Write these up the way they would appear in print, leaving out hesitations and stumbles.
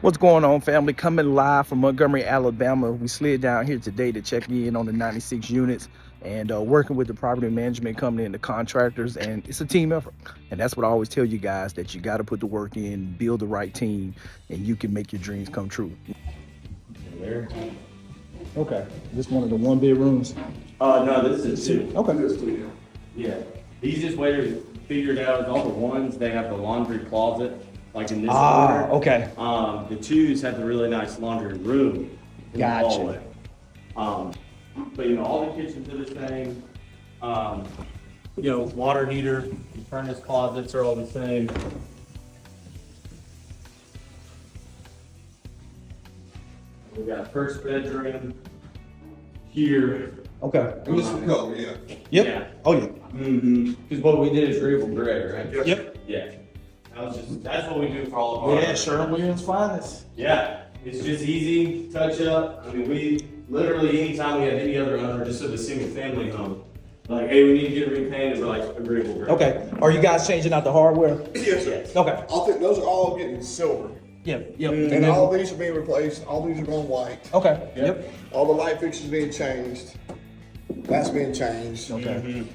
What's going on, family? Coming live from Montgomery, Alabama. We slid down here today to check in on the 96 units and working with the property management company and the contractors, and it's a team effort. And that's what I always tell you guys, that you got to put the work in, build the right team, and you can make your dreams come true. There. Okay, this one of the one bedrooms. No, this is two. Okay. This two. Yeah. These just waiters figured out all the ones, they have the laundry closet, like in this order. Okay. The twos have the really nice laundry room in the hallway. But all the kitchens are the same. Water heater, furnace closets are all the same. We got first bedroom here. Okay. Oh, yeah. Yep. Yeah. Oh, yeah. Because what we did is agreeable gray, right? Yep. Yeah. That's what we do for all of our. Yeah, Sherwin-Williams finest. Yeah. It's just easy, touch up. I mean, we literally, anytime we have any other owner, just of a single family home, like, hey, we need to get it repainted, we're like, agreeable gray. Okay. Are you guys changing out the hardware? Yes, sir. Yes. Okay. I think those are all getting silver. Yep. Yep. And all these are being replaced. All these are going white. Okay. Yep. All the light fixtures being changed. That's being changed. Okay.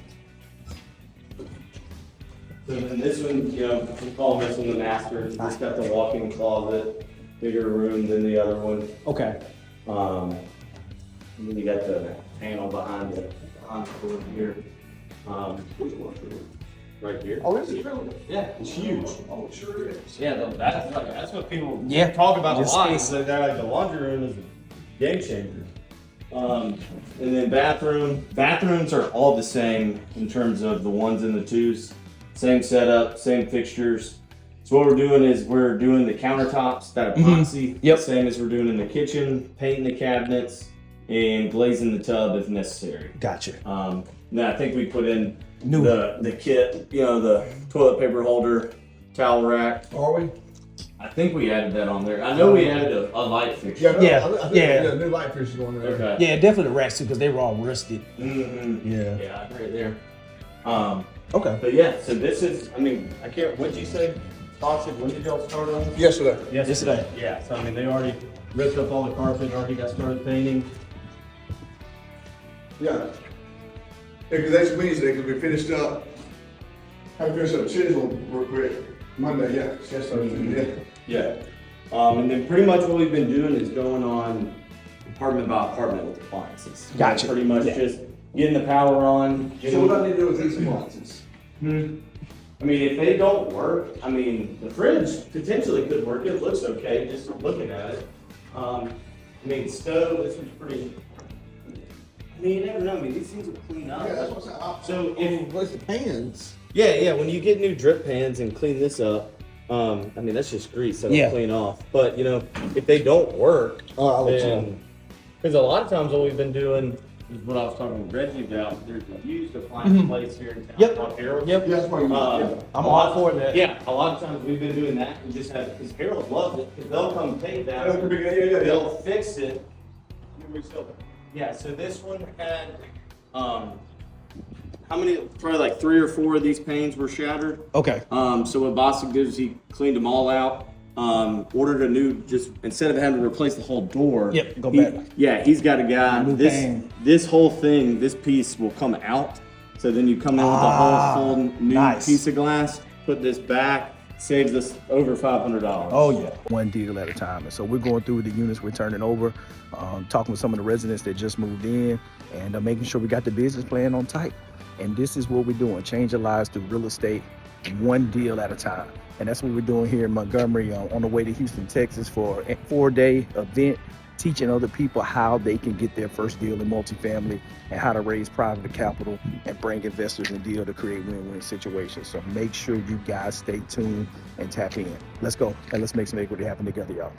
So then this one, we call this one the master. It's got the walk-in closet, bigger room than the other one. Okay. And then you got the panel behind the door here. Right here. Oh, this is really? Yeah, it's huge. Oh, it sure is. Yeah, that's what people talk about a Just lot. space. So they're like, the laundry room is a game changer. And then bathrooms are all the same in terms of the ones and the twos. Same setup, same fixtures. So what we're doing is we're doing the countertops, that epoxy, Yep. the same as we're doing in the kitchen, painting the cabinets, and glazing the tub if necessary. Gotcha. Now I think we put in New. the kit, the toilet paper holder, towel rack. Are we? I think we added that on there. I know we added a light fixture. Yeah, I think yeah. the new light fixtures going there. Okay. Yeah, definitely the racks too, because they were all rusted. Mm-hmm. Yeah. Yeah, right there. Okay. But yeah, so this is, I can't, what'd you say, Tasha, when did y'all start on? Yesterday. Yesterday. Yeah, so they already ripped up all the carpet, already got started painting. Yeah. Because that's Wednesday, because we finished up. Had to finish up chisel real quick. Monday, yeah. Yesterday. Yeah. And then pretty much what we've been doing is going on apartment by apartment with appliances. Gotcha. Pretty much just getting the power on. So what do I need to do with these appliances? If they don't work, the fridge potentially could work. It looks okay, just looking at it. Stove, this one's pretty. You never know. These things will clean up. Yeah, that's what's up. So if Replace the pans. yeah, when you get new drip pans and clean this up, that's just grease that'll clean off. But if they don't work, I'll let you know. then because a lot of times what we've been doing is what I was talking with Reggie about. There's a used appliance place here in town Yep. called Harold. Yep. Yeah, that's why you. I'm all for that. Yeah, a lot of times we've been doing that and just have, because Harold loves it, because they'll come take that, Yeah. they'll fix it. Yeah, so this one had, how many, probably like 3 or 4 of these panes were shattered. Okay. So what Boston did is he cleaned them all out, ordered a new, just instead of having to replace the whole door. Yep, go back. Yeah, he's got a guy, New pane. this whole thing, this piece will come out. So then you come in with a whole full new nice. piece of glass, put this back, saves us over $500. Oh yeah. One deal at a time. And so we're going through the units we're turning over, talking with some of the residents that just moved in, and making sure we got the business plan on tight. And this is what we're doing, changing lives through real estate, one deal at a time. And that's what we're doing here in Montgomery, on the way to Houston, Texas, for a 4-day event, teaching other people how they can get their first deal in multifamily and how to raise private capital and bring investors and deal to create win-win situations. So make sure you guys stay tuned and tap in. Let's go and let's make some equity happen together, y'all.